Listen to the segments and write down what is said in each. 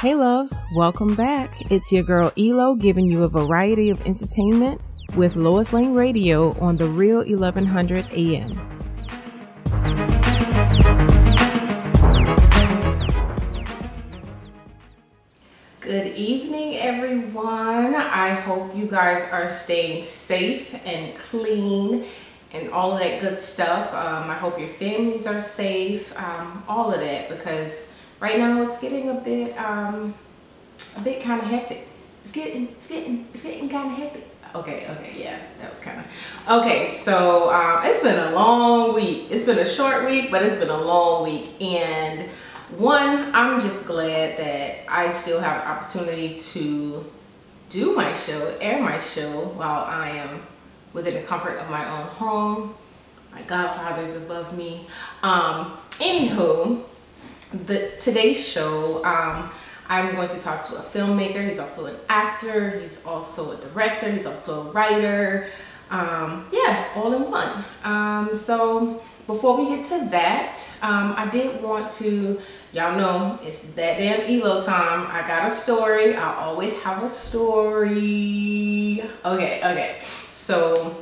Hey loves, welcome back. It's your girl Elo giving you a variety of entertainment with Lois Lane Radio on the Real 1100 AM. Good evening, everyone. I hope you guys are staying safe and clean and all of that good stuff. I hope your families are safe, all of that, because right now it's getting a bit kind of hectic. It's getting kind of hectic. Okay, yeah, that was kind of okay. So it's been a long week. It's been a short week, but it's been a long week. And one, I'm just glad that I still have an opportunity to do my show, air my show, while I am within the comfort of my own home. My godfather's above me. Anywho, today's show, I'm going to talk to a filmmaker. He's also an actor. He's also a director. He's also a writer. Yeah, all in one. So before we get to that, I did want to, y'all know it's that damn Elo time. I got a story. I always have a story. Okay. So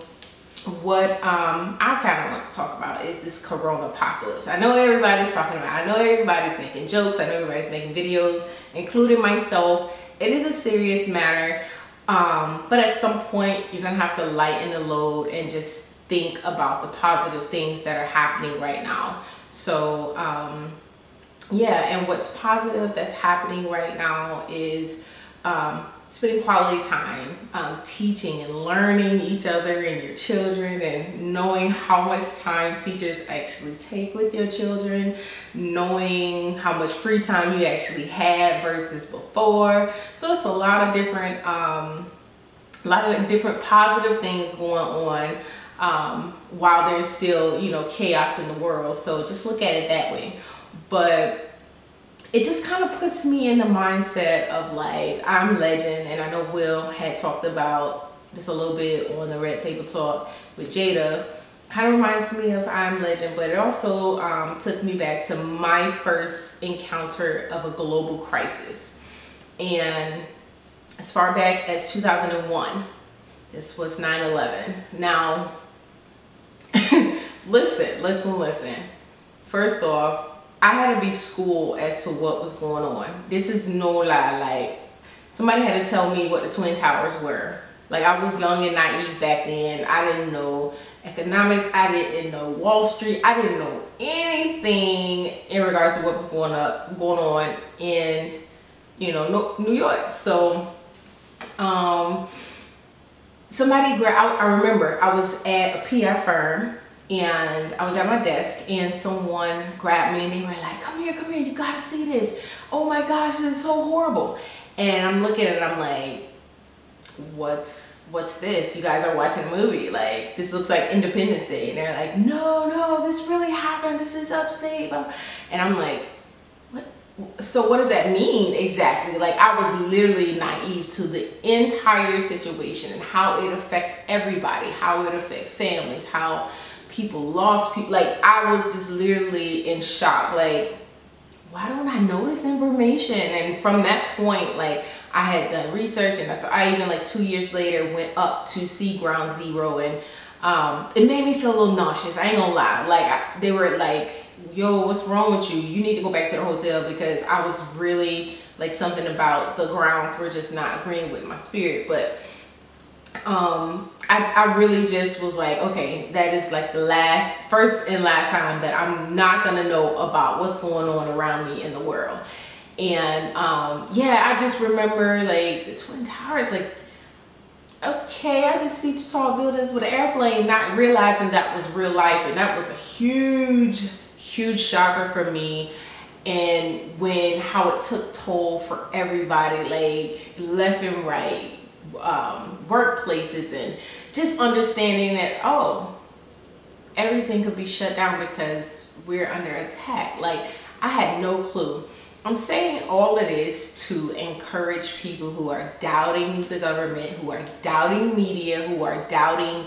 what I kind of want to talk about is this corona apocalypse. I know everybody's talking about it. I know everybody's making jokes. I know everybody's making videos, including myself. It is a serious matter, but at some point you're gonna have to lighten the load and just think about the positive things that are happening right now. So yeah, and what's positive that's happening right now is spending quality time, teaching and learning each other and your children, and knowing how much time teachers actually take with your children, knowing how much free time you actually had versus before. So it's a lot of different positive things going on while there's still, chaos in the world. So just look at it that way. But it just kind of puts me in the mindset of like, I'm Legend, and I know Will had talked about this a little bit on the Red Table Talk with Jada. Kind of reminds me of I'm Legend, but it also took me back to my first encounter of a global crisis. And as far back as 2001, this was 9/11. Now, listen. First off, I had to be schooled as to what was going on. This is no lie. Like, somebody had to tell me what the Twin Towers were. Like, I was young and naive back then. I didn't know economics. I didn't know Wall Street. I didn't know anything in regards to what was going on in, New York. So, I remember I was at a PR firm, and I was at my desk, and someone grabbed me, and they were like, come here, you gotta see this. Oh my gosh, this is so horrible. And I'm looking at it, and I'm like, what's this? You guys are watching a movie. Like, this looks like Independence Day. And they're like, no, this really happened. This is upstate. And I'm like, what? So what does that mean exactly? Like, I was literally naive to the entire situation and how it affected everybody, how it affected families, how people lost people. Like, I was just literally in shock. Like, why don't I know this information? And from that point, like, I had done research, and so I even, like, 2 years later went up to see Ground Zero, and it made me feel a little nauseous. I ain't gonna lie. Like, they were like, yo, what's wrong with you? You need to go back to the hotel, because I was really, like, something about the grounds were just not agreeing with my spirit. But I really just was like, okay, that is like the first and last time that I'm not gonna know about what's going on around me in the world. And yeah, I just remember, like, the Twin Towers, like, okay, I just see two tall buildings with an airplane, not realizing that was real life. And that was a huge shocker for me. And how it took toll for everybody, like, left and right, workplaces, and just understanding that, oh, everything could be shut down because we're under attack. Like, I had no clue. I'm saying all of this to encourage people who are doubting the government, who are doubting media, who are doubting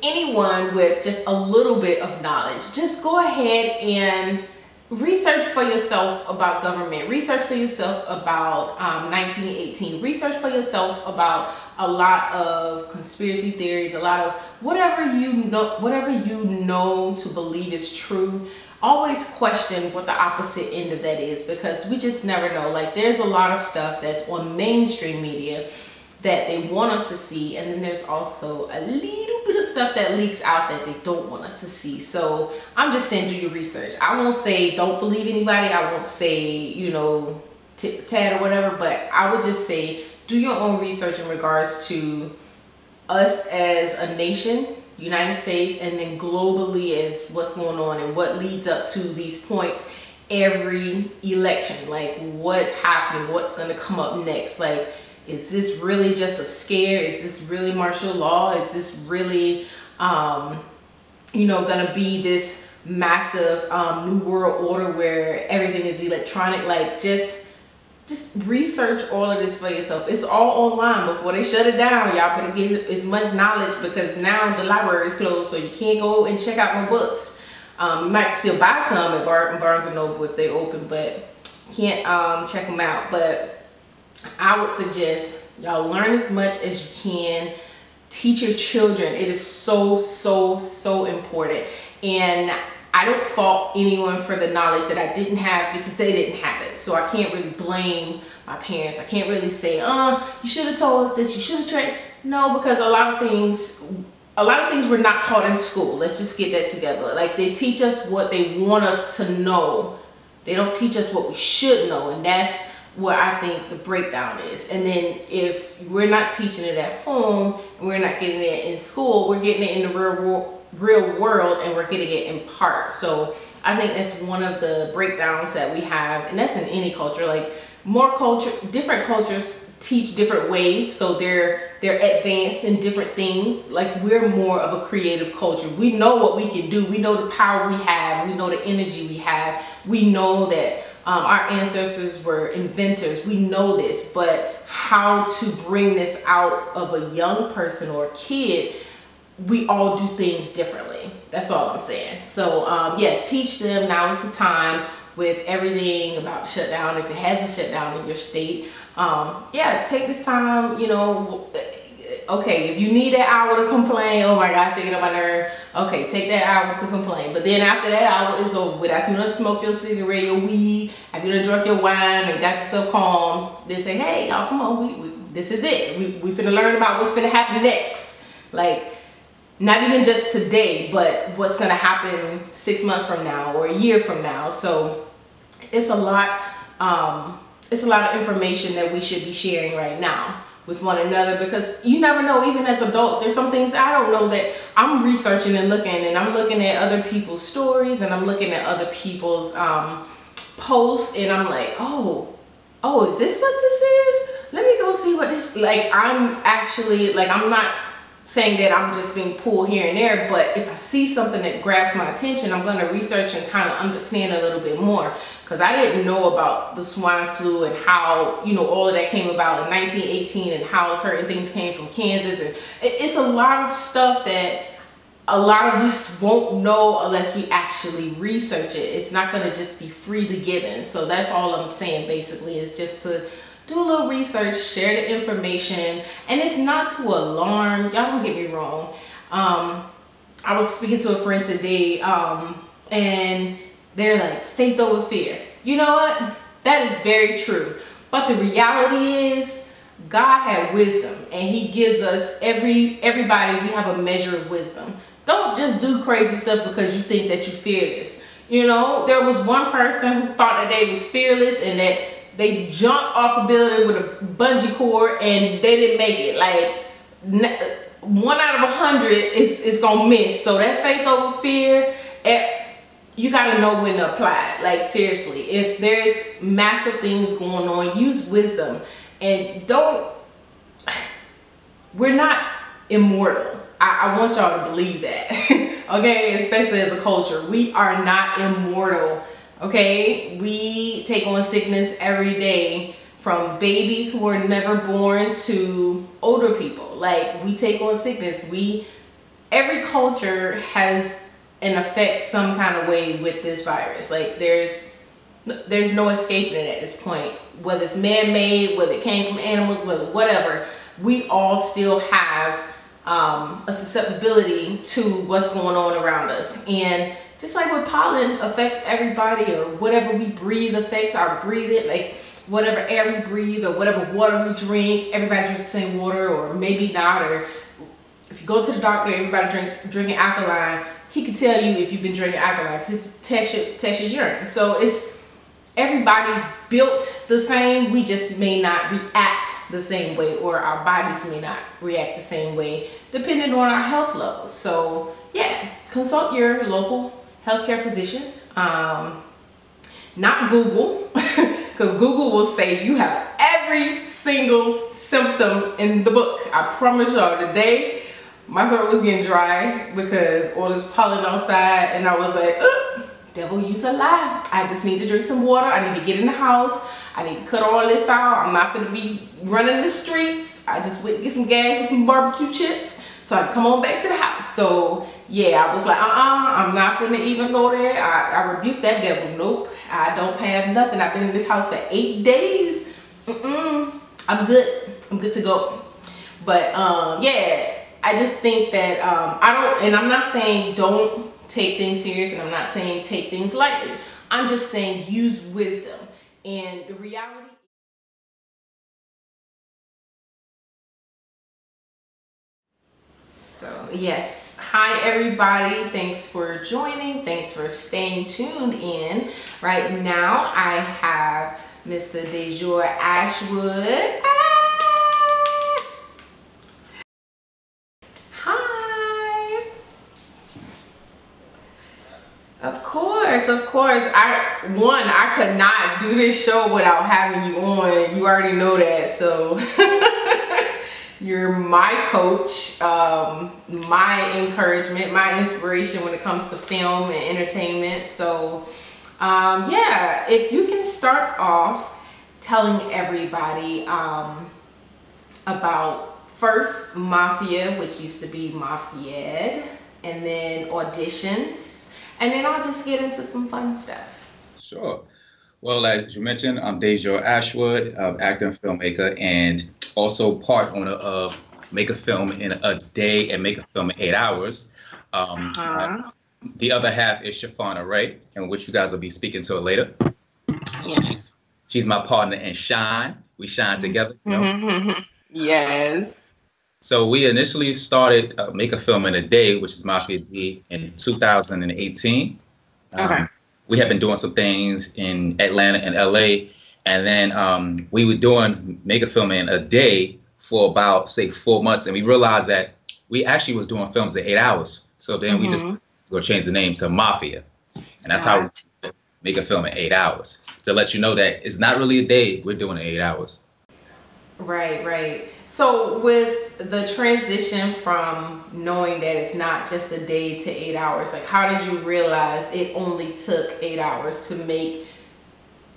anyone with just a little bit of knowledge. Just go ahead and research for yourself about government, research for yourself about 1918, research for yourself about a lot of conspiracy theories, a lot of whatever you know to believe is true. Always question what the opposite end of that is, because we just never know. Like, there's a lot of stuff that's on mainstream media that they want us to see, and then there's also a little bit of stuff that leaks out that they don't want us to see. So I'm just saying, do your research. I won't say don't believe anybody. I won't say, you know, tit for tat or whatever, but I would just say do your own research in regards to us as a nation, United States, and then globally as what's going on and what leads up to these points every election. Like, what's happening, what's going to come up next. Like, is this really just a scare? Is this really martial law? Is this really, you know, gonna be this massive new world order where everything is electronic? Like, just research all of this for yourself. It's all online. Before they shut it down, y'all better get as much knowledge, because now the library is closed, so you can't go and check out my books. You might still buy some at Barnes & Noble if they open, but can't check them out. But I would suggest y'all learn as much as you can. Teach your children. It is so important. And I don't fault anyone for the knowledge that I didn't have, because they didn't have it. So I can't really blame my parents. I can't really say, you should have told us this, you should have tried. No, because a lot of things were not taught in school. Let's just get that together. Like, they teach us what they want us to know. They don't teach us what we should know, and that's what I think the breakdown is. And then if we're not teaching it at home and we're not getting it in school, we're getting it in the real world, and we're getting it in parts. So I think that's one of the breakdowns that we have, and that's in any culture. Like, different cultures teach different ways, so they're advanced in different things. Like, we're more of a creative culture. We know what we can do. We know the power we have. We know the energy we have. We know that our ancestors were inventors. We know this, but how to bring this out of a young person or a kid, we all do things differently. That's all I'm saying. So yeah, teach them. Now is the time, with everything about the shutdown, if it hasn't shut down in your state. Yeah, take this time, you know. Okay, if you need that hour to complain, oh my gosh, they get on my nerve. Okay, take that hour to complain. But then after that hour is over with, after you done smoked your cigarette, your weed, after you done drunk your wine and got yourself calm, then say, hey, y'all, come on, this is it. We finna learn about what's finna happen next. Like, not even just today, but what's gonna happen 6 months from now or a year from now. So it's a lot of information that we should be sharing right now with one another, because you never know. Even as adults, there's some things that I don't know that I'm researching and looking, and I'm looking at other people's stories, and I'm looking at other people's posts, and I'm like, oh, is this what this is? Let me go see what this, like, I'm actually, like, I'm not saying that I'm just being pulled here and there, but if I see something that grabs my attention, I'm going to research and kind of understand a little bit more, because I didn't know about the swine flu and how, you know, all of that came about in 1918 and how certain things came from Kansas. And it's a lot of stuff that a lot of us won't know unless we actually research it. It's not going to just be freely given. So that's all I'm saying, basically, is just to do a little research, share the information, and it's not to alarm. Y'all don't get me wrong. I was speaking to a friend today, and they're like, faith over fear. You know what? That is very true. But the reality is, God had wisdom, and He gives us everybody. We have a measure of wisdom. Don't just do crazy stuff because you think that you're fearless. You know, there was one person who thought that they was fearless and that they jumped off a building with a bungee cord and they didn't make it. Like, 1 out of 100 is gonna miss. So that faith over fear, you gotta know when to apply it. Like, seriously, if there's massive things going on, use wisdom. And we're not immortal. I want y'all to believe that. Okay, especially as a culture, we are not immortal. Okay, we take on sickness every day, from babies who are never born to older people. Like, we take on sickness. Every culture has and affect some kind of way with this virus. Like there's no escaping it at this point. Whether it's man-made, whether it came from animals, whether whatever, we all still have a susceptibility to what's going on around us. And just like with pollen affects everybody, or whatever we breathe affects our breathing, like whatever air we breathe or whatever water we drink, everybody drinks the same water, or maybe not. Or if you go to the doctor, everybody drinking alkaline, he can tell you if you've been drinking alkaline, because it's test your urine. So everybody's built the same, we just may not react the same way, or our bodies may not react the same way depending on our health levels. So yeah, consult your local healthcare physician, not Google, because Google will say you have every single symptom in the book. I promise y'all, today my throat was getting dry because all this pollen outside, and I was like, devil, use a lie. I just need to drink some water. I need to get in the house. I need to cut all this out. I'm not gonna be running the streets. I just went to get some gas and some barbecue chips so I can come on back to the house. So yeah, I was like, I'm not gonna even go there. I rebuked that devil. Nope, I don't have nothing. I've been in this house for 8 days. I'm good. I'm good to go. But yeah, I just think that I'm not saying don't take things serious, and I'm not saying take things lightly. I'm just saying use wisdom. And the reality, so yes, hi everybody, thanks for joining, thanks for staying tuned in. Right now I have Mr. Dajour Ashwood. Of course. I could not do this show without having you on. You already know that. So you're my coach, my encouragement, my inspiration when it comes to film and entertainment. So yeah, if you can start off telling everybody about first Mafia, which used to be Mafied, and then Auditions. And then I'll just get into some fun stuff. Sure. Well, as you mentioned, I'm Dajour Ashwood, actor and filmmaker, and also part owner of Make a Film in a Day and Make a Film in 8 hours. The other half is Shafana Ray, and which you guys will be speaking to later. Yes. She's my partner in Shine. We shine together. You know? Yes. So we initially started Make a Film in a Day, which is Mafia D, in 2018. Okay. We had been doing some things in Atlanta and LA, and then we were doing Make a Film in a Day for about, say, 4 months, and we realized that we actually was doing films in 8 hours. So then we just go change the name to Mafia, and that's how we Make a Film in 8 hours, to let you know that it's not really a day, we're doing it in 8 hours. Right. So with the transition from knowing that it's not just a day to 8 hours, like how did you realize it only took 8 hours to make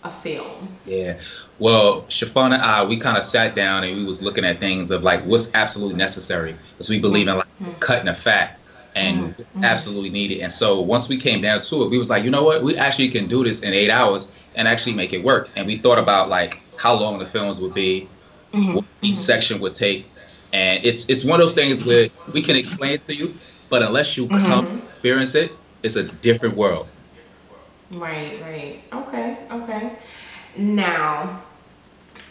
a film? Yeah, well, Shafana and I, we kind of sat down and we was looking at things of like what's absolutely necessary, because we believe in like cutting the fat and what's absolutely needed. And so once we came down to it, we was like, you know what, we actually can do this in 8 hours and actually make it work. And we thought about like how long the films would be, what each section would take, and it's one of those things where we can explain it to you, but unless you come experience it, it's a different world. Right. Okay. Now,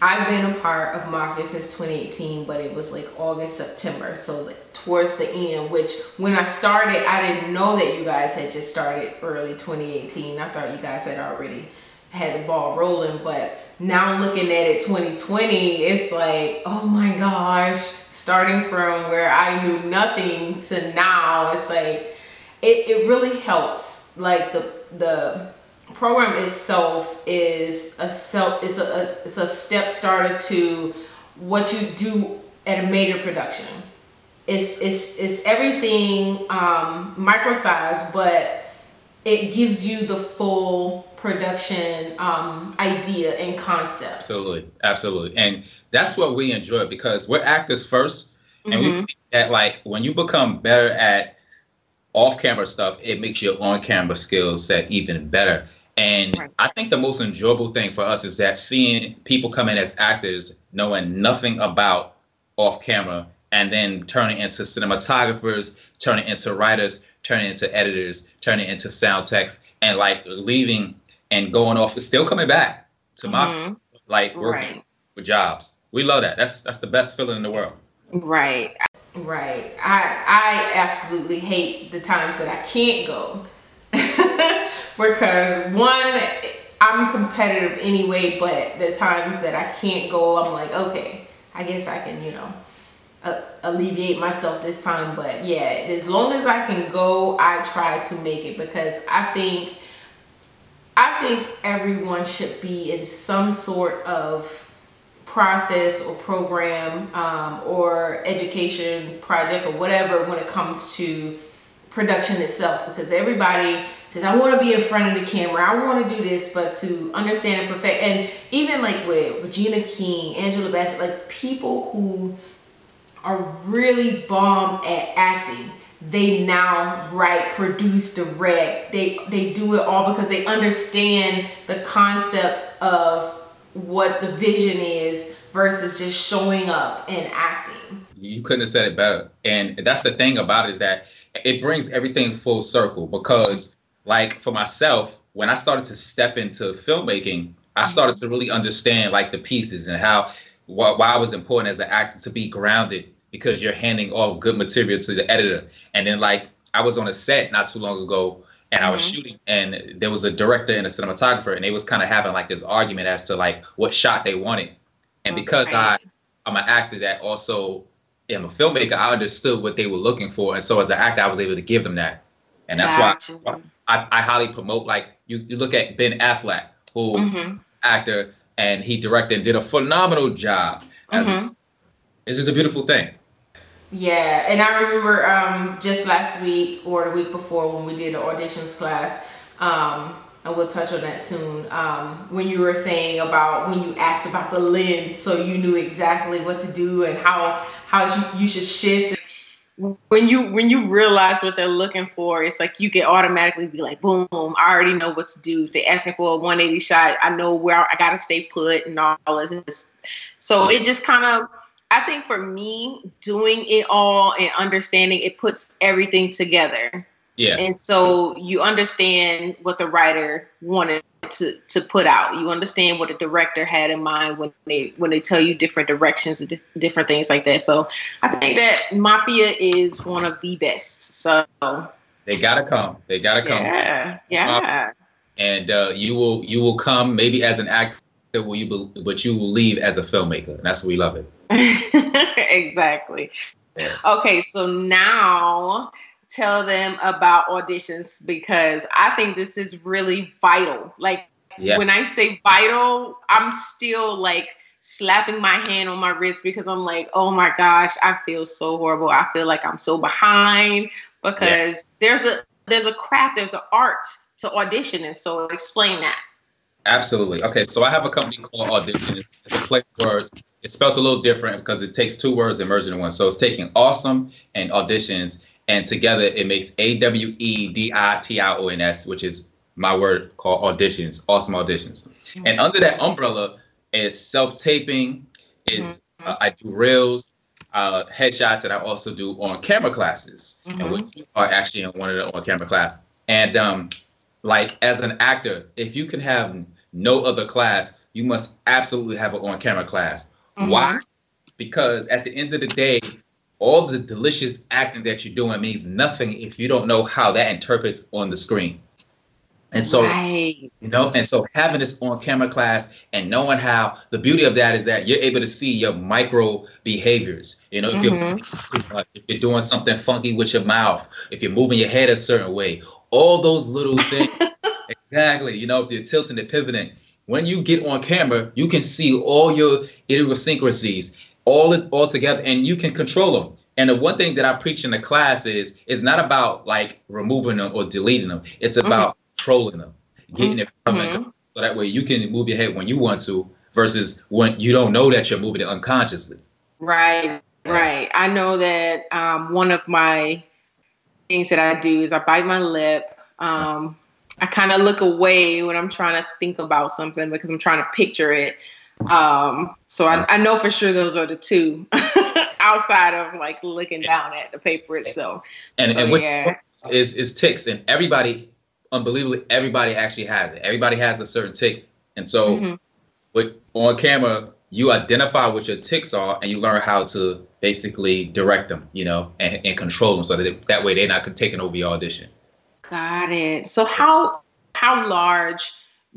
I've been a part of Mafia since 2018, but it was like August, September, so like towards the end, which when I started, I didn't know that you guys had just started early 2018. I thought you guys had already had the ball rolling, but now looking at it 2020, it's like, oh my gosh, starting from where I knew nothing to now, it's like it really helps. Like the program itself is a step starter to what you do at a major production. It's everything micro-sized, but it gives you the full production idea and concept. Absolutely. And that's what we enjoy, because we're actors first, and we think that like when you become better at off-camera stuff, it makes your on-camera skill set even better. And Right. I think the most enjoyable thing for us is that seeing people come in as actors, knowing nothing about off-camera, and then turning into cinematographers, turning into writers, turning into editors, turning into sound techs, and like leaving and going off, still coming back to my like working with jobs. We love that. That's the best feeling in the world. Right. Right. I absolutely hate the times that I can't go. Because one, I'm competitive anyway, but the times that I can't go, I'm like, okay, I guess I can, you know, alleviate myself this time. But yeah, as long as I can go, I try to make it, because I think everyone should be in some sort of process or program or education project or whatever when it comes to production itself, because everybody says, I want to be in front of the camera, I want to do this, but to understand and perfect, and even like with Regina King, Angela Bassett, like people who are really bomb at acting, they now write, produce, direct, they do it all because they understand the concept of what the vision is versus just showing up and acting. You couldn't have said it better. And that's the thing about it, is that it brings everything full circle, because like for myself, when I started to step into filmmaking, I started to really understand like the pieces and why it was important as an actor to be grounded, because you're handing off good material to the editor. And then like I was on a set not too long ago, and I was shooting, and there was a director and a cinematographer, and they was kind of having like this argument as to like what shot they wanted. And because I'm an actor that also am a filmmaker, I understood what they were looking for. And so as an actor, I was able to give them that. And that's why I highly promote, like you look at Ben Affleck, who actor, and he directed and did a phenomenal job. It's just a beautiful thing. Yeah, and I remember just last week or the week before when we did the auditions class, and we'll touch on that soon, when you were saying about when you asked about the lens, so you knew exactly what to do and how you should shift. When you realize what they're looking for, it's like you can automatically be like, boom, I already know what to do. If they ask me for a 180 shot, I know where I gotta stay put and all this. So it just kind of, I think for me, doing it all and understanding, it puts everything together. Yeah. And so you understand what the writer wanted to put out. You understand what the director had in mind when they tell you different directions and different things like that. So I think that Mafia is one of the best. So they gotta come. They gotta come. Yeah. And you will come maybe as an actor, but you will leave as a filmmaker. And that's why we love it. Exactly. Yeah. Okay, so now tell them about auditions, because I think this is really vital. Like when I say vital, I'm still like slapping my hand on my wrist, because I'm like, oh my gosh, I feel so horrible. I feel like I'm so behind, because there's a craft, there's an art to auditioning. So explain that. Absolutely. Okay, so I have a company called Aweditions. It's a play of words. It's spelled a little different because it takes two words and merging in one. So it's taking awesome and auditions, and together it makes AWEDITIONS, which is my word called auditions, awesome auditions. And under that umbrella is self-taping, is I do reels, headshots, and I also do on-camera classes, and which are actually in one of the on-camera classes. And like as an actor, if you can have no other class, you must absolutely have an on-camera class. Why? Because at the end of the day, all the delicious acting that you're doing means nothing if you don't know how that interprets on the screen. And so, and so having this on-camera class and knowing how, the beauty of that is that you're able to see your micro behaviors. You know, if you're doing something funky with your mouth, if you're moving your head a certain way, all those little things. Exactly. You know, if you're tilting and pivoting. When you get on camera, you can see all your idiosyncrasies all together, and you can control them. And the one thing that I preach in the class is not about like removing them or deleting them. It's about controlling them, getting it from them, so that way you can move your head when you want to, versus when you don't know that you're moving it unconsciously. Right. I know that one of my things that I do is I bite my lip. I kind of look away when I'm trying to think about something because I'm trying to picture it. So I know for sure those are the two outside of like looking down at the paper itself. And what is tics, and everybody, unbelievably, everybody actually has it. Everybody has a certain tic. And so on camera, you identify what your tics are and you learn how to basically direct them, you know, and control them so that way they're not taking over your audition. Got it. So how large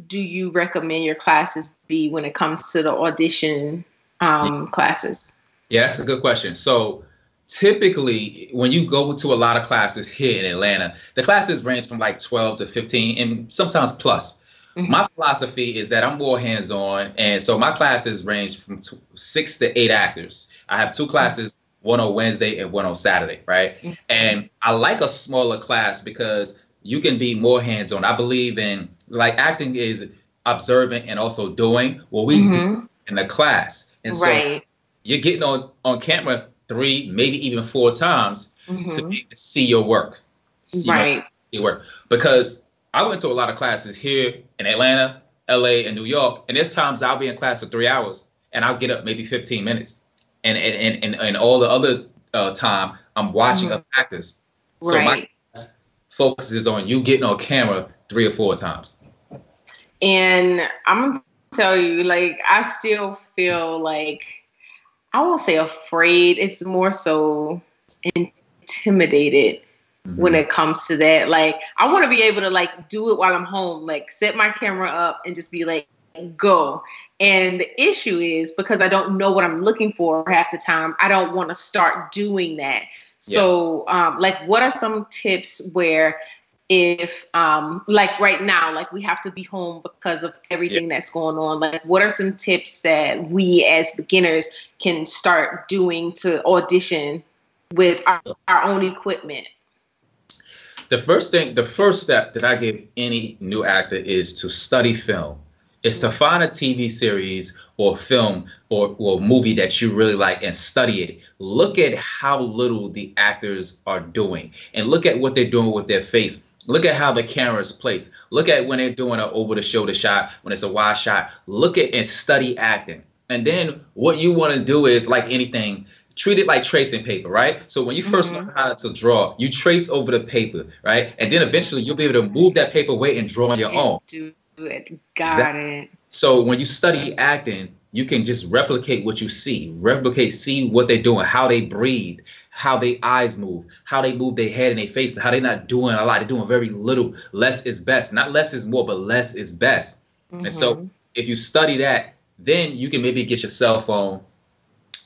do you recommend your classes be when it comes to the audition classes? Yeah, that's a good question. So typically, when you go to a lot of classes here in Atlanta, the classes range from like 12 to 15 and sometimes plus. My philosophy is that I'm more hands-on, and so my classes range from 6 to 8 actors. I have 2 classes, one on Wednesday and one on Saturday, right? And I like a smaller class because you can be more hands-on. I believe in, like, acting is observant and also doing what we do in the class. And so you're getting on camera 3, maybe even 4 times to be able to see your work. Your work. Because I went to a lot of classes here in Atlanta, LA, and New York, and there's times I'll be in class for 3 hours and I'll get up maybe 15 minutes. And all the other time I'm watching other actors. So my class focuses on you getting on camera 3 or 4 times. And I'm gonna tell you, like, I still feel like, I won't say afraid, it's more so intimidated when it comes to that. Like, I want to be able to like do it while I'm home, like set my camera up and just be like, go. And the issue is because I don't know what I'm looking for half the time, I don't want to start doing that. So like, what are some tips where if like right now, like we have to be home because of everything that's going on, like what are some tips that we as beginners can start doing to audition with our own equipment? The first step that I give any new actor is to study film. It's to find a TV series or film or movie that you really like and study it. Look at how little the actors are doing and look at what they're doing with their face. Look at how the camera is placed. Look at when they're doing an over-the-shoulder shot, when it's a wide shot. Look at and study acting. And then what you want to do is, like anything, treat it like tracing paper, right? So when you first learn how to draw, you trace over the paper, right? And then eventually you'll be able to move that paper away and draw on your own. Do it. Got it. So when you study acting, you can just replicate what you see. See what they're doing, how they breathe, how their eyes move, how they move their head and their face, how they're not doing a lot. They're doing very little. Less is best. Not less is more, but less is best. And so if you study that, then you can maybe get your cell phone,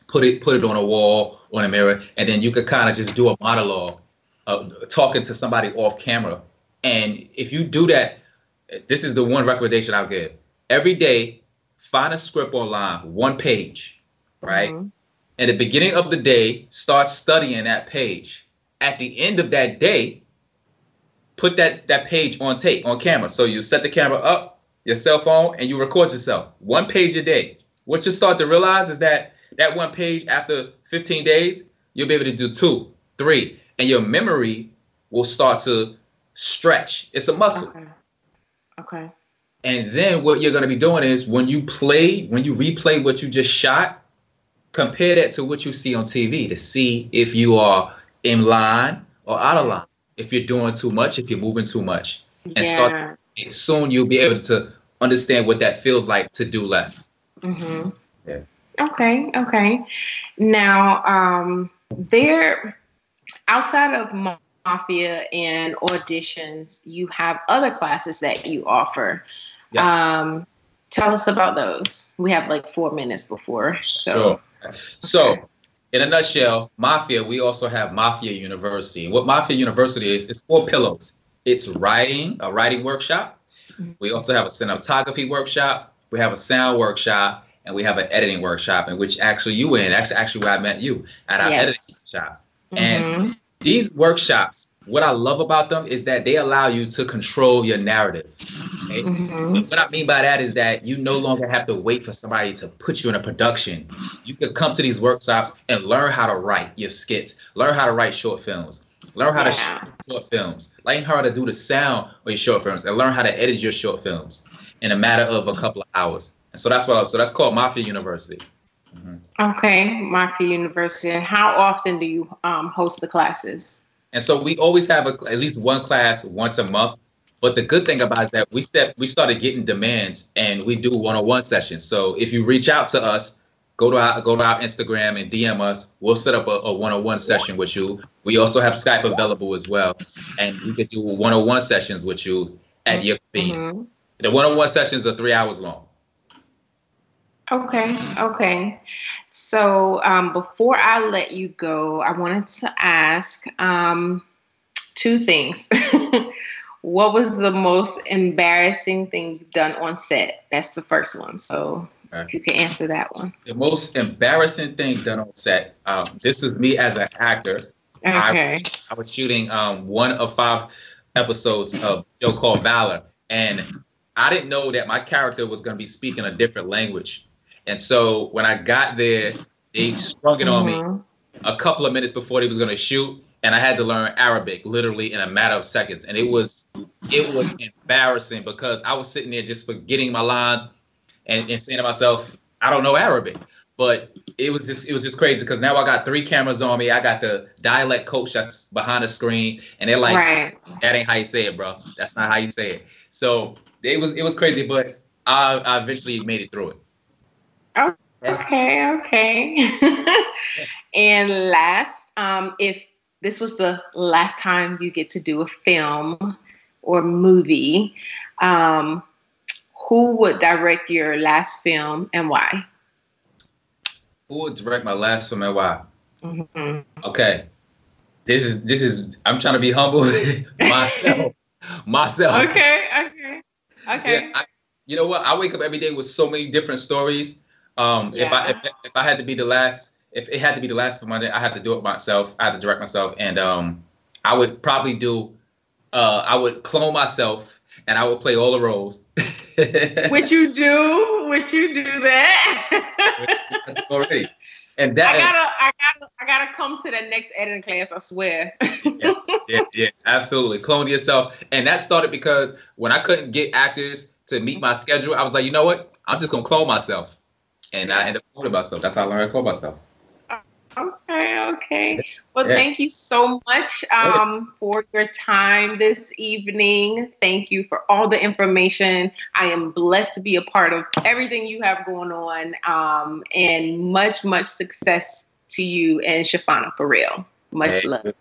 put it on a wall, on a mirror, and then you could kind of just do a monologue, talking to somebody off camera. And if you do that, this is the one recommendation I'll give. Every day, find a script online, 1 page, right? At the beginning of the day, start studying that page. At the end of that day, put that page on tape, on camera. So you set the camera up, your cell phone, and you record yourself. 1 page a day. What you start to realize is that 1 page, after 15 days, you'll be able to do 2, 3, and your memory will start to stretch. It's a muscle. Okay. And then what you're going to be doing is when you replay what you just shot, compare that to what you see on TV to see if you are in line or out of line, if you're doing too much, if you're moving too much. And soon you'll be able to understand what that feels like to do less. Yeah. Okay. Now, there, outside of Mafia and auditions, you have other classes that you offer. Yes. Tell us about those. We have like 4 minutes before. So in a nutshell, Mafia, we also have Mafia University. And what Mafia University is, it's 4 pillars. It's a writing workshop. We also have a cinematography workshop. We have a sound workshop. And we have an editing workshop, in which actually you were in. Actually where I met you, at our editing workshop. And these workshops, what I love about them is that they allow you to control your narrative. Okay? What I mean by that is that you no longer have to wait for somebody to put you in a production. You can come to these workshops and learn how to write your skits, learn how to write short films, Learn how to shoot Yeah. short films. Learn how to do the sound of your short films, and learn how to edit your short films in a matter of a couple of hours. And so so that's called Mafia University. Okay, Mafia University. And how often do you host the classes? And so we always have at least one class once a month. But the good thing about it is that we started getting demands, and we do one-on-one sessions. So if you reach out to us, go to our Instagram and DM us. We'll set up a one-on-one session with you. We also have Skype available as well, and we could do one-on-one sessions with you at your convenience. The one-on-one sessions are 3 hours long. Okay, okay. So before I let you go, I wanted to ask two things. What was the most embarrassing thing you've done on set? That's the first one. So if you can answer that one. The most embarrassing thing done on set. This is me as an actor. Okay. I was shooting 1 of 5 episodes of a show called Valor, and I didn't know that my character was going to be speaking a different language. And so when I got there, they sprung it on me a couple of minutes before they was going to shoot, and I had to learn Arabic literally in a matter of seconds. And it was embarrassing because I was sitting there just forgetting my lines and saying to myself, I don't know Arabic. But it was just crazy because now I got 3 cameras on me. I got the dialect coach that's behind the screen, and they're like, That ain't how you say it, bro. That's not how you say it. So it was crazy, but I eventually made it through it. Okay. And last, if this was the last time you get to do a film or movie, who would direct your last film and why? Who would direct my last film and why? Okay. This is I'm trying to be humble. Myself. Okay. Yeah, you know what? I wake up every day with so many different stories. If I had to be the last, if it had to be the last for Monday, I had to do it myself. I had to direct myself, and I would probably I would clone myself, and I would play all the roles. Would you do that? Already. And that I gotta come to the next editing class, I swear. yeah, absolutely. Clone yourself. And that started because when I couldn't get actors to meet my schedule, I was like, you know what? I'm just gonna clone myself. And I ended up cloning myself. That's how I learned to clone myself. Okay. Well, thank you so much for your time this evening. Thank you for all the information. I am blessed to be a part of everything you have going on. And much success to you and Shafana, for real. Much love.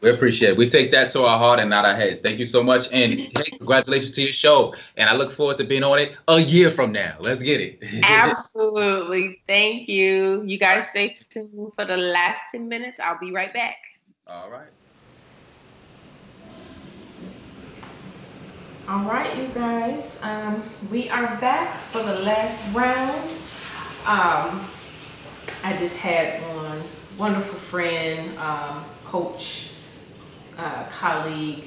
We appreciate it. We take that to our heart and not our heads. Thank you so much. And hey, congratulations to your show. And I look forward to being on it a year from now. Let's get it. Absolutely. Thank you. You guys stay tuned for the last 10 minutes. I'll be right back. All right. All right, you guys. We are back for the last round. I just had one wonderful friend, coach, colleague,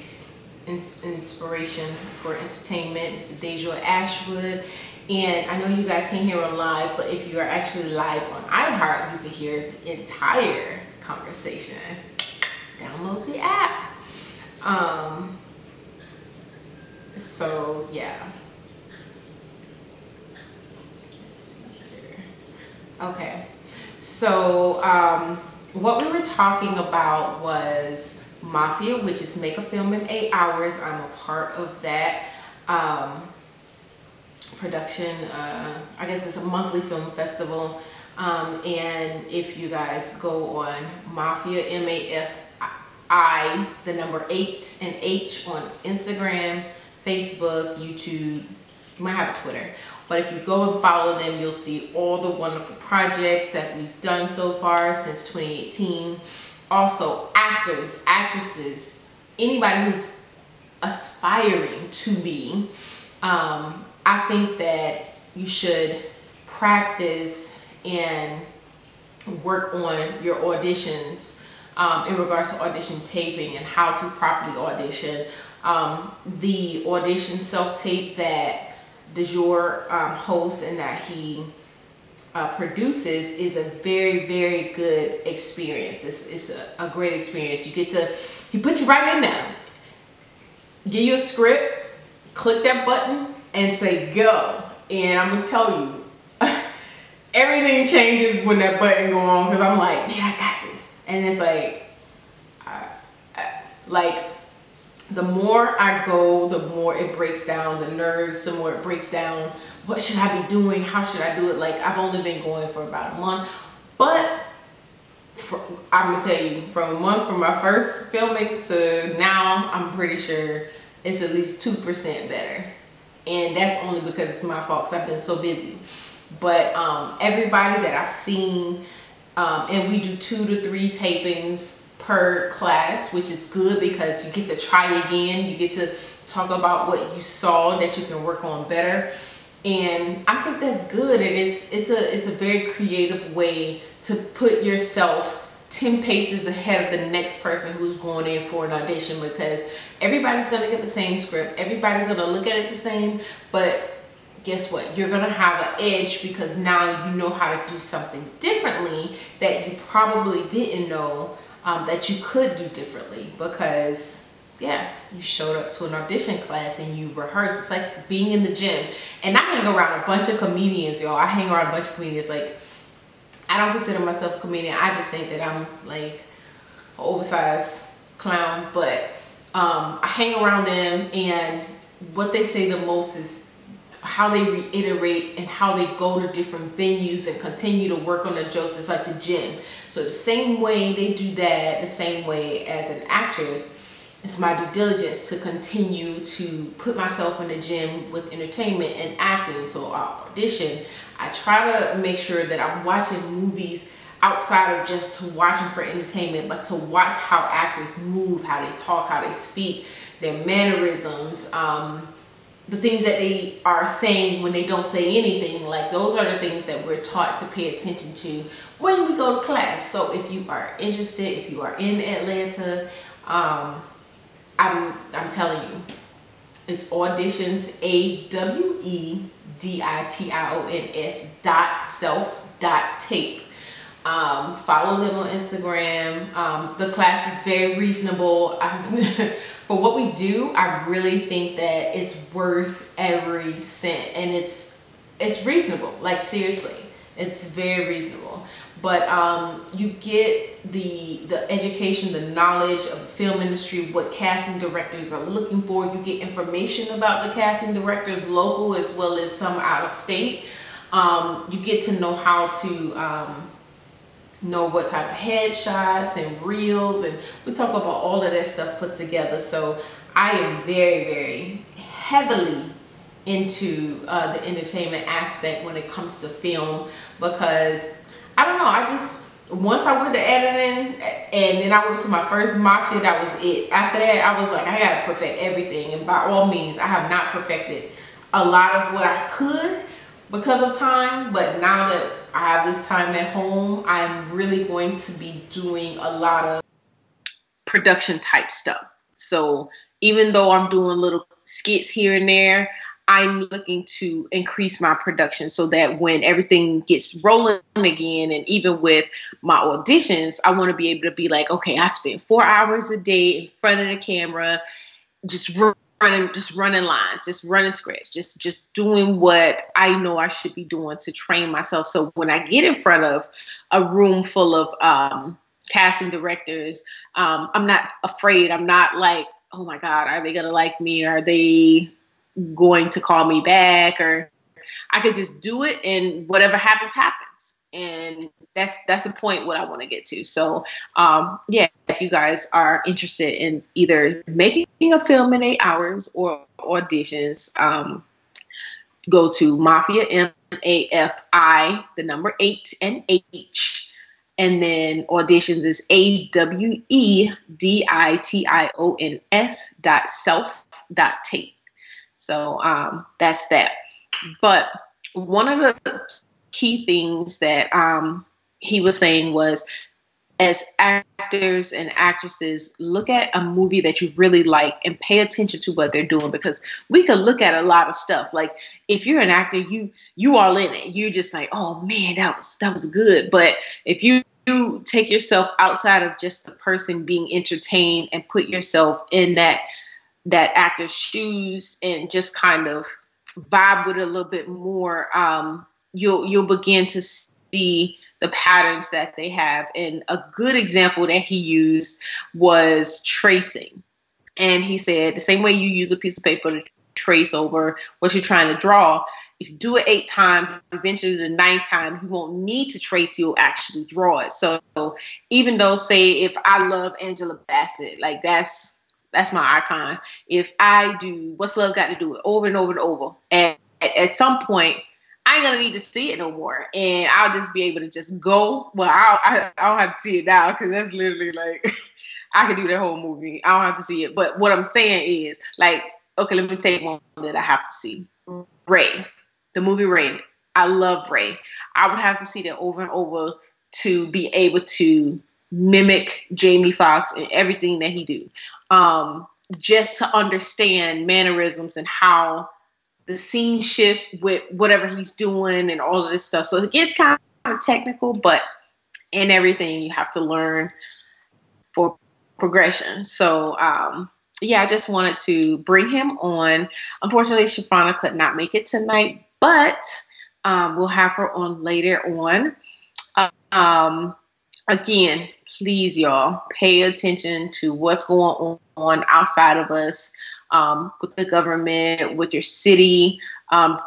inspiration for entertainment, Mr. Dajour Ashwood. And I know you guys can't hear him live, but if you are actually live on iHeart, you can hear the entire conversation. Download the app. So yeah. Let's see here. Okay. So what we were talking about was Mafia, which is Make a Film in 8 Hours. I'm a part of that production. I guess it's a monthly film festival. And if you guys go on Mafia, MAFI, the number 8 and H on Instagram, Facebook, YouTube, you might have a Twitter. But if you go and follow them, you'll see all the wonderful projects that we've done so far since 2018. Also, actors, actresses, anybody who's aspiring to be. I think that you should practice and work on your auditions in regards to audition taping and how to properly audition. The Aweditions Self Tape that Dajour hosts and that he produces is a very, very good experience. It's a great experience. He puts you right in there, give you a script, click that button, and say go. And I'm gonna tell you, everything changes when that button go on, because I'm like, man, I got this. And it's like the more I go, the more it breaks down the nerves, the more it breaks down what should I be doing, how should I do it. Like, I've only been going for about a month, but I'm gonna tell you, from a month from my first filming to now, I'm pretty sure it's at least 2% better. And that's only because it's my fault, because I've been so busy. But everybody that I've seen, and we do 2 to 3 tapings per class, which is good because you get to try again, you get to talk about what you saw that you can work on better. And I think that's good, and it's a very creative way to put yourself 10 paces ahead of the next person who's going in for an audition, because everybody's going to get the same script, everybody's going to look at it the same, but guess what? You're going to have an edge because now you know how to do something differently that you probably didn't know that you could do differently, because yeah, you showed up to an audition class and you rehearsed. It's like being in the gym. And I hang around a bunch of comedians, y'all. I hang around a bunch of comedians. Like, I don't consider myself a comedian. I just think that I'm like an oversized clown. But I hang around them, and what they say the most is how they reiterate and how they go to different venues and continue to work on the jokes. It's like the gym. So the same way they do that, the same way as an actress, it's my due diligence to continue to put myself in the gym with entertainment and acting. So I audition. I try to make sure that I'm watching movies outside of just watching for entertainment, but to watch how actors move, how they talk, how they speak, their mannerisms, the things that they are saying when they don't say anything. Like, those are the things that we're taught to pay attention to when we go to class. So if you are interested, if you are in Atlanta, I'm telling you, it's Aweditions, AWEDITIONS.self.tape. Follow them on Instagram. The class is very reasonable. For what we do, I really think that it's worth every cent, and it's reasonable. Like, seriously, it's very reasonable. But you get the education, the knowledge of the film industry, what casting directors are looking for. You get information about the casting directors, local as well as some out of state. You get to know how to know what type of headshots and reels, and we talk about all of that stuff put together. So I am very, very heavily into the entertainment aspect when it comes to film, because I don't know, once I went to editing and then I went to my first Mafia, that was it. After that, I was like, I gotta perfect everything. And by all means, I have not perfected a lot of what I could because of time, but now that I have this time at home, I'm really going to be doing a lot of production type stuff. So even though I'm doing little skits here and there, I'm looking to increase my production so that when everything gets rolling again, and even with my auditions, I want to be able to be like, okay, I spent 4 hours a day in front of the camera, just running lines, just running scripts, just doing what I know I should be doing to train myself. So when I get in front of a room full of casting directors, I'm not afraid. I'm not like, oh my God, are they gonna like me? Are they going to call me back? Or I could just do it, and whatever happens, happens. And that's the point what I want to get to. So yeah, if you guys are interested in either making a film in 8 hours or auditions, go to Mafia, MAFI, the number 8 and H. And then Aweditions is AWEDITIONS.self.tape. So that's that. But one of the key things that he was saying was, as actors and actresses, look at a movie that you really like and pay attention to what they're doing, because we could look at a lot of stuff. Like, if you're an actor, you all in it. You're just like, oh man, that was good. But if you take yourself outside of just the person being entertained and put yourself in that actor's shoes and just kind of vibe with it a little bit more, you'll begin to see the patterns that they have. And a good example that he used was tracing. And he said the same way you use a piece of paper to trace over what you're trying to draw, if you do it 8 times, eventually the 9th time, you won't need to trace, you'll actually draw it. So even though, say, if I love Angela Bassett, like that's my icon. If I do What's Love Got to Do It over and over and over, and at some point, I ain't gonna need to see it no more, and I'll just be able to just go. Well, I don't have to see it now because that's literally like I could do that whole movie. I don't have to see it. But what I'm saying is, like, okay, let me take one that I have to see. Ray, the movie Ray. I love Ray. I would have to see that over and over to be able to mimic Jamie Foxx and everything that he do, just to understand mannerisms and how the scene shift with whatever he's doing and all of this stuff. So it gets kind of technical, but in everything you have to learn for progression. So I just wanted to bring him on. Unfortunately, Shafana could not make it tonight, but we'll have her on later on. Again, please, y'all, pay attention to what's going on outside of us, with the government, with your city.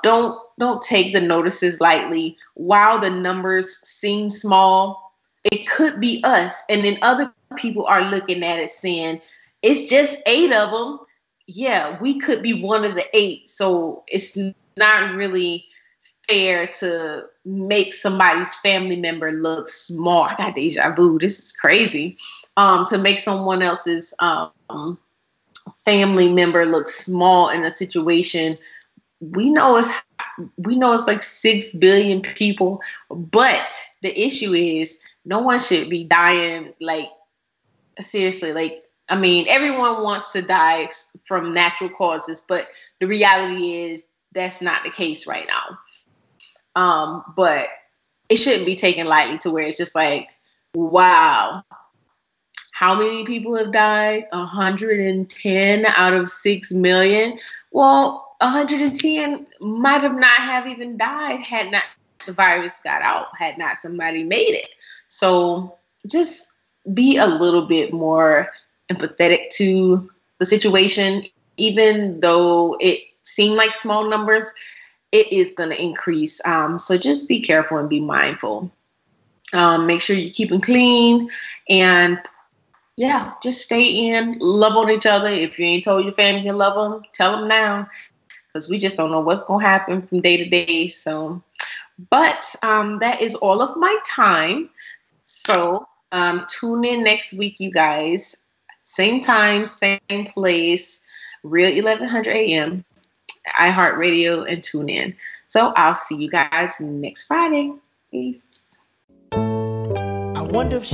Don't take the notices lightly. While the numbers seem small, it could be us. And then other people are looking at it saying, it's just 8 of them. Yeah, we could be one of the 8. So it's not really fair to make somebody's family member look small. I got deja vu. This is crazy. To make someone else's family member look small in a situation. We know it's like 6 billion people, but the issue is no one should be dying. Like, seriously, like, I mean, everyone wants to die from natural causes, but the reality is that's not the case right now. But it shouldn't be taken lightly to where it's just like, wow, how many people have died? 110 out of 6 million. Well, 110 might have not have even died had not the virus got out, had not somebody made it. So just be a little bit more empathetic to the situation. Even though it seemed like small numbers, it is going to increase. So just be careful and be mindful. Make sure you keep them clean, and just stay in, love on each other. If you ain't told your family you love them, tell them now, because we just don't know what's going to happen from day to day. So, but that is all of my time. So tune in next week, you guys. Same time, same place, Real 1100 a.m. iHeartRadio, and tune in. So I'll see you guys next Friday. Peace. I wonder if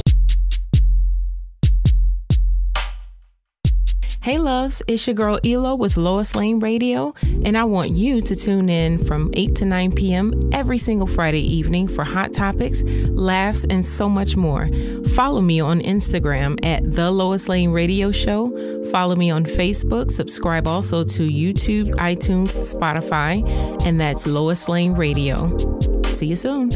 Hey loves, it's your girl Elo with Lois Lane Radio, and I want you to tune in from 8 to 9 p.m. every single Friday evening for hot topics, laughs, and so much more. Follow me on Instagram at The Lois Lane Radio Show. Follow me on Facebook. Subscribe also to YouTube, iTunes, Spotify, and that's Lois Lane Radio. See you soon.